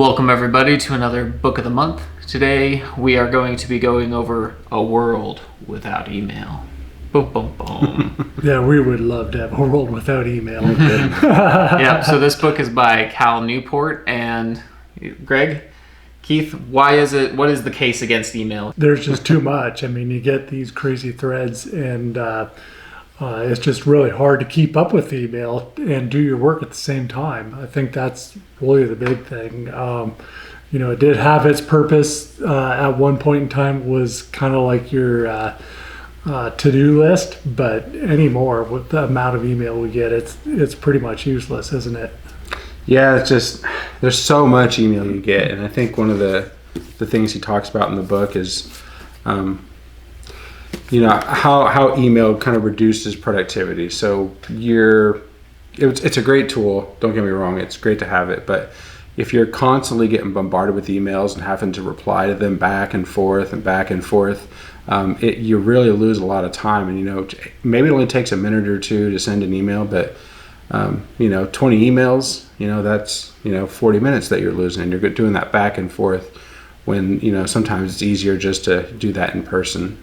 Welcome everybody to another book of the month. Today we are going to be going over A World Without Email. Boom, boom, boom. Yeah, we would love to have a world without email. Yeah, so this book is by Cal Newport and Greg. Keith, what is the case against email? There's just too much. I mean, you get these crazy threads and it's just really hard to keep up with email and do your work at the same time. I think that's really the big thing. It did have its purpose at one point in time. It was kind of like your to-do list, but anymore with the amount of email we get, it's pretty much useless, isn't it? Yeah, it's just there's so much email you get, and I think one of the things he talks about in the book is how email kind of reduces productivity. So it's a great tool, don't get me wrong, it's great to have it, but if you're constantly getting bombarded with emails and having to reply to them back and forth, you really lose a lot of time. And maybe it only takes a minute or two to send an email, but 20 emails, that's 40 minutes that you're losing, and you're doing that back and forth when sometimes it's easier just to do that in person.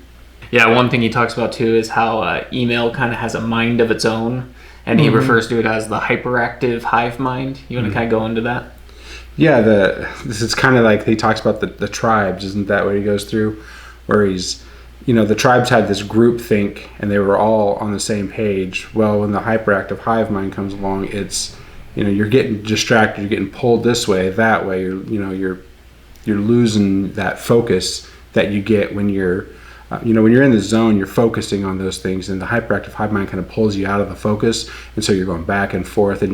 Yeah, one thing he talks about too is how email kind of has a mind of its own, and he refers to it as the hyperactive Hive mind. You want to kind of go into that? Yeah, this is kind of like he talks about the tribes. Isn't that what he goes through? Where he's, the tribes had this group think, and they were all on the same page. Well, when the hyperactive Hive mind comes along, it's, you're getting distracted, you're getting pulled this way, that way. You're losing that focus that you get when you're when you're in the zone, you're focusing on those things, and the hyperactive Hive mind kind of pulls you out of the focus, and so you're going back and forth, and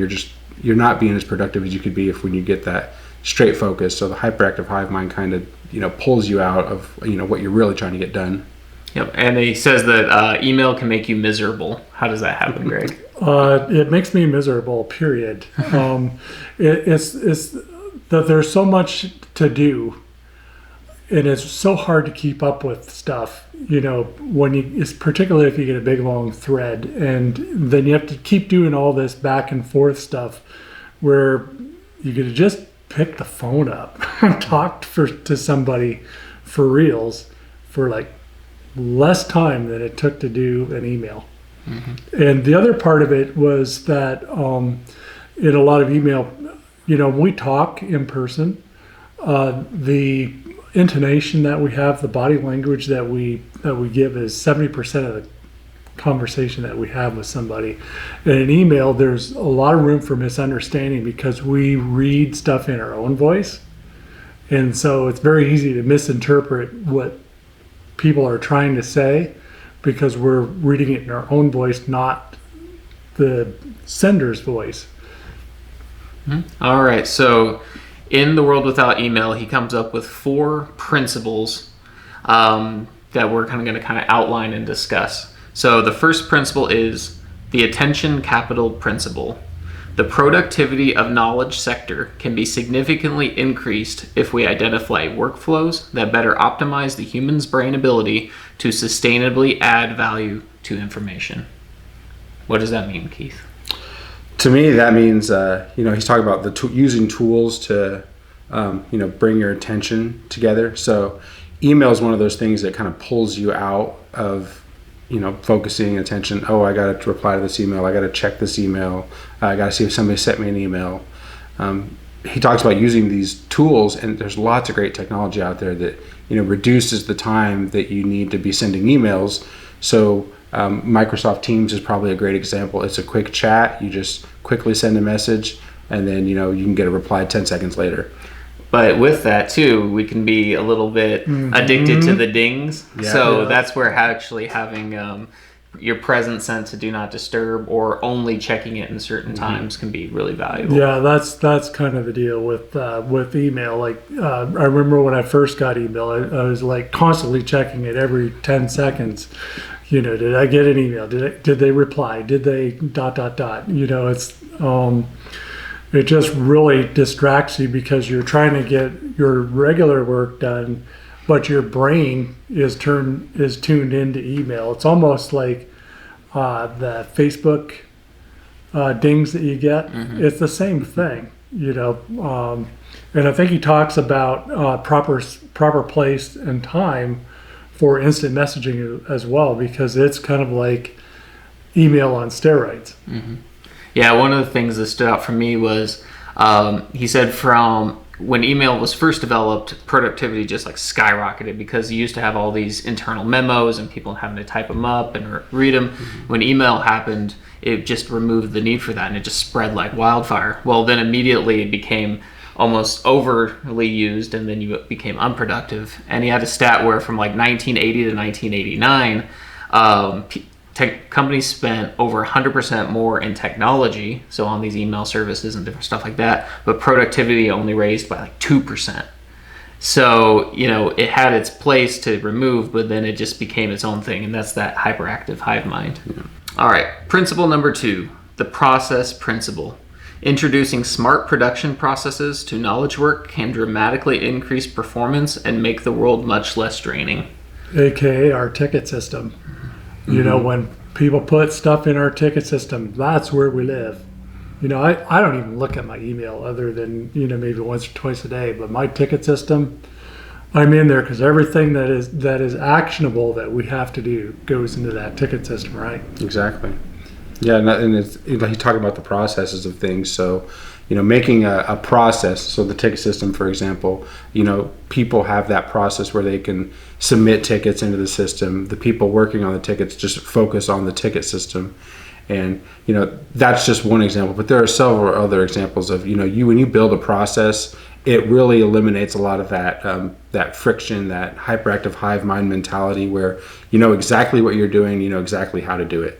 you're not being as productive as you could be when you get that straight focus. So the hyperactive Hive mind kind of pulls you out of what you're really trying to get done. Yep, and he says that email can make you miserable. How does that happen, Greg? It makes me miserable, period. It's that there's so much to do, and it's so hard to keep up with stuff, it's particularly if you get a big long thread, and then you have to keep doing all this back and forth stuff where you could just pick the phone up and talk to somebody for reals for like less time than it took to do an email. Mm-hmm. And the other part of it was that in a lot of email, we talk in person, the intonation that we have, the body language that we give is 70% of the conversation that we have with somebody. In an email, there's a lot of room for misunderstanding because we read stuff in our own voice, and so it's very easy to misinterpret what people are trying to say because we're reading it in our own voice, not the sender's voice. Mm-hmm. All right, so in The World Without Email, he comes up with 4 principles that we're going to outline and discuss. So the first principle is the attention capital principle. The productivity of knowledge sector can be significantly increased if we identify workflows that better optimize the human's brain ability to sustainably add value to information. What does that mean, Keith? To me, that means, he's talking about using tools to, bring your attention together. So email is one of those things that kind of pulls you out of, focusing attention. Oh, I got to reply to this email. I got to check this email. I got to see if somebody sent me an email. He talks about using these tools, and there's lots of great technology out there that, reduces the time that you need to be sending emails. So Microsoft Teams is probably a great example. It's a quick chat. You just quickly send a message, and then you can get a reply 10 seconds later. But with that too, we can be a little bit addicted to the dings. Yeah. That's where actually having your present set to do not disturb or only checking it in certain times can be really valuable. Yeah, that's kind of the deal with email. Like I remember when I first got email, I was like constantly checking it every 10 seconds. Did I get an email? Did they reply? Did they ... It's it just really distracts you because you're trying to get your regular work done, but your brain is tuned into email. It's almost like the Facebook dings that you get. Mm-hmm. It's the same thing. And I think he talks about proper place and time for instant messaging as well, because it's kind of like email on steroids. Yeah, one of the things that stood out for me was he said from when email was first developed, productivity just like skyrocketed because you used to have all these internal memos and people having to type them up and read them. When email happened, it just removed the need for that and it just spread like wildfire. Well, then immediately it became almost overly used and then you became unproductive. And he had a stat where from like 1980 to 1989, companies spent over 100% more in technology, so on these email services and different stuff like that, but productivity only raised by like 2%. So, it had its place to remove, but then it just became its own thing, and that's that hyperactive hive mind. All right, principle number 2, the process principle. Introducing smart production processes to knowledge work can dramatically increase performance and make the world much less draining. AKA our ticket system. When people put stuff in our ticket system, that's where we live. I don't even look at my email other than, maybe once or twice a day, but my ticket system, I'm in there because everything that is actionable that we have to do goes into that ticket system, right? Exactly. Yeah, and it's he talking about the processes of things. So, making a process. So the ticket system, for example, people have that process where they can submit tickets into the system. The people working on the tickets just focus on the ticket system, and that's just one example. But there are several other examples of when you build a process, it really eliminates a lot of that friction, that hyperactive hive mind mentality, where you know exactly what you're doing, you know exactly how to do it.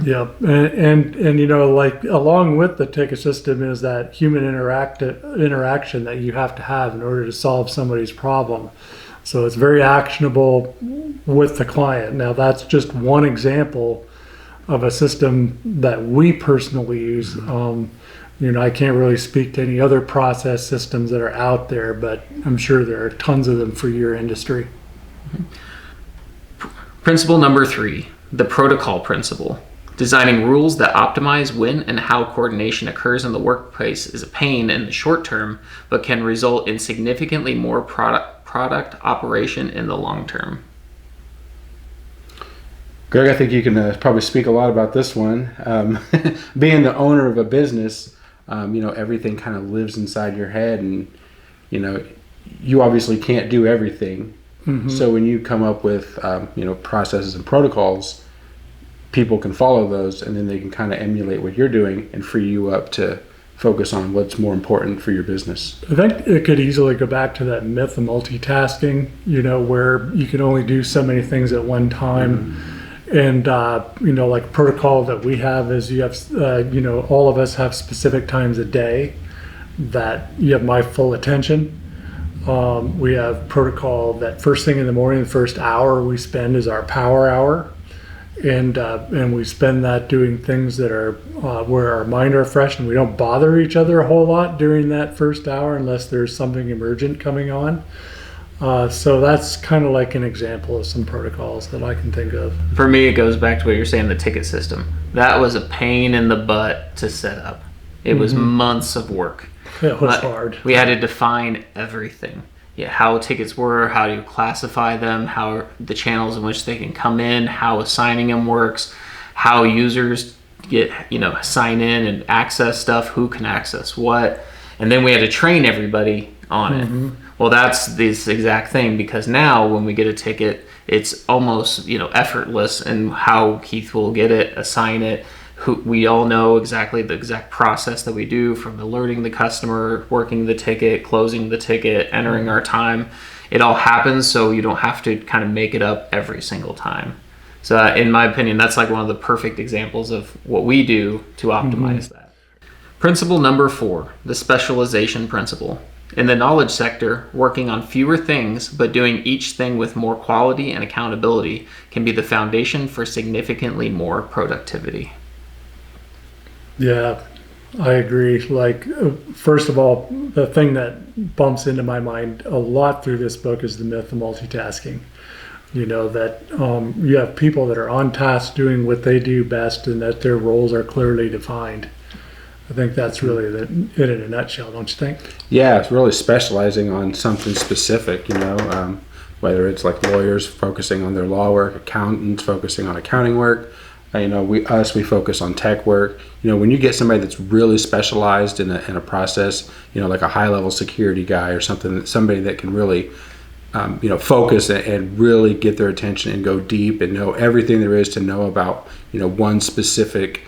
Yeah, and like along with the ticket system is that human interaction that you have to have in order to solve somebody's problem. So it's very actionable with the client. Now that's just one example of a system that we personally use. I can't really speak to any other process systems that are out there, but I'm sure there are tons of them for your industry. Principle number 3, the protocol principle. Designing rules that optimize when and how coordination occurs in the workplace is a pain in the short term, but can result in significantly more product operation in the long term. Greg, I think you can probably speak a lot about this one. Being the owner of a business, everything kind of lives inside your head, and you obviously can't do everything. So when you come up with processes and protocols, people can follow those, and then they can kind of emulate what you're doing and free you up to focus on what's more important for your business. I think it could easily go back to that myth of multitasking, where you can only do so many things at one time. And, like protocol that we have is you have, all of us have specific times a day that you have my full attention. We have protocol that first thing in the morning, the first hour we spend is our power hour. And we spend that doing things that are where our mind are fresh, and we don't bother each other a whole lot during that first hour unless there's something emergent coming on. So that's kind of like an example of some protocols that I can think of. For me, it goes back to what you're saying, the ticket system. That was a pain in the butt to set up. It was months of work. It was hard. We had to define everything. Yeah, how tickets were, how you classify them, how the channels in which they can come in, how assigning them works, how users get, sign in and access stuff, who can access what. And then we had to train everybody on it. Well, that's this exact thing, because now when we get a ticket, it's almost, effortless in how Keith will get it, assign it. We all know exactly the exact process that we do, from alerting the customer, working the ticket, closing the ticket, entering our time. It all happens, so you don't have to kind of make it up every single time. So in my opinion, that's like one of the perfect examples of what we do to optimize that. Principle number 4, the specialization principle. In the knowledge sector, working on fewer things but doing each thing with more quality and accountability can be the foundation for significantly more productivity. Yeah, I agree. Like, first of all, the thing that bumps into my mind a lot through this book is the myth of multitasking. That you have people that are on task doing what they do best and that their roles are clearly defined. I think that's really it in a nutshell, don't you think? Yeah, it's really specializing on something specific, whether it's like lawyers focusing on their law work, accountants focusing on accounting work. We focus on tech work. When you get somebody that's really specialized in a process, like a high level security guy or somebody that can really, focus and really get their attention and go deep and know everything there is to know about, one specific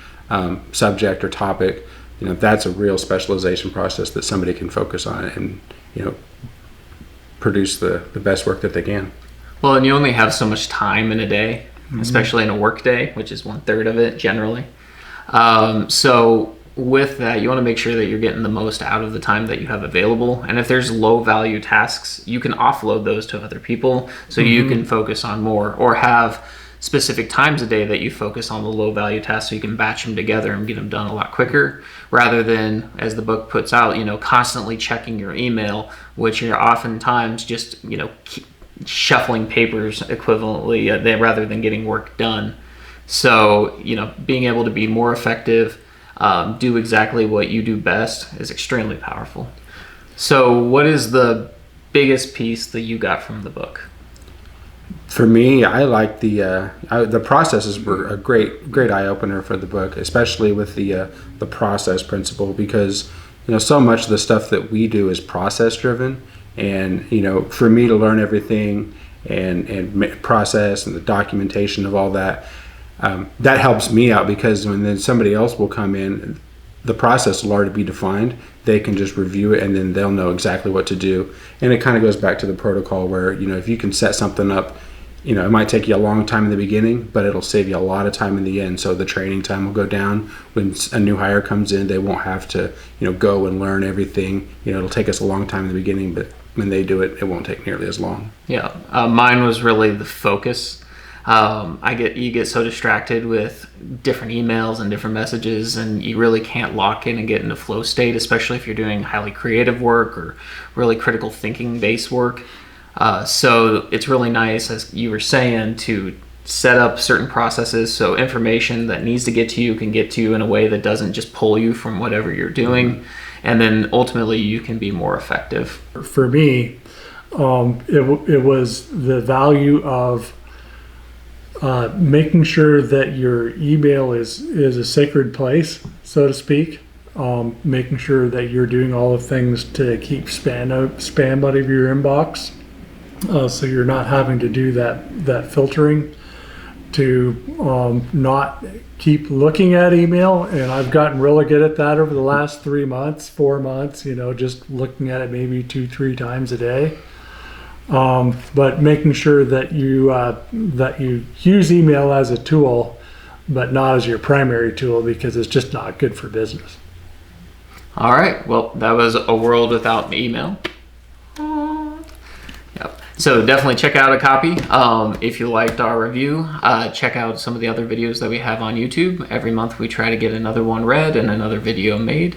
subject or topic. That's a real specialization process that somebody can focus on and, produce the best work that they can. Well, and you only have so much time in a day, especially in a work day, which is 1/3 of it generally. So with that, you want to make sure that you're getting the most out of the time that you have available. And if there's low value tasks, you can offload those to other people so you can focus on more, or have specific times a day that you focus on the low value tasks so you can batch them together and get them done a lot quicker, rather than, as the book puts out, constantly checking your email, which you're oftentimes just, shuffling papers equivalently rather than getting work done. So, being able to be more effective, do exactly what you do best is extremely powerful. So what is the biggest piece that you got from the book? For me, I like the processes were a great eye opener for the book, especially with the process principle, because so much of the stuff that we do is process driven, and for me to learn everything and process and the documentation of all that, that helps me out, because when then somebody else will come in, the process will already be defined. They can just review it and then they'll know exactly what to do. And it kind of goes back to the protocol where, if you can set something up, it might take you a long time in the beginning, but it'll save you a lot of time in the end. So the training time will go down. When a new hire comes in, they won't have to, go and learn everything. It'll take us a long time in the beginning, but when they do it, it won't take nearly as long. Yeah, mine was really the focus. You get so distracted with different emails and different messages, and you really can't lock in and get into flow state, especially if you're doing highly creative work or really critical thinking based work. So it's really nice, as you were saying, to set up certain processes so information that needs to get to you can get to you in a way that doesn't just pull you from whatever you're doing. And then ultimately you can be more effective. For me, it was the value of making sure that your email is a sacred place, so to speak. Making sure that you're doing all the things to keep spam out of your inbox, so you're not having to do that filtering, to not keep looking at email. And I've gotten really good at that over the last 4 months, just looking at it maybe 2-3 times a day. But making sure that you use email as a tool, but not as your primary tool, because it's just not good for business. All right. Well, that was A World Without Email. Yep. So definitely check out a copy. If you liked our review, check out some of the other videos that we have on YouTube. Every month we try to get another one read and another video made.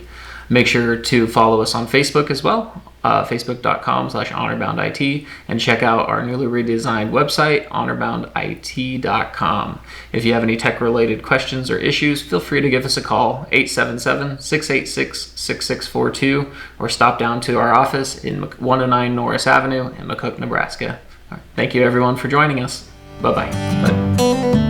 Make sure to follow us on Facebook as well, facebook.com/honorboundit, and check out our newly redesigned website, honorboundit.com. If you have any tech-related questions or issues, feel free to give us a call, 877-686-6642, or stop down to our office in 109 Norris Avenue in McCook, Nebraska. All right. Thank you, everyone, for joining us. Bye-bye. Bye.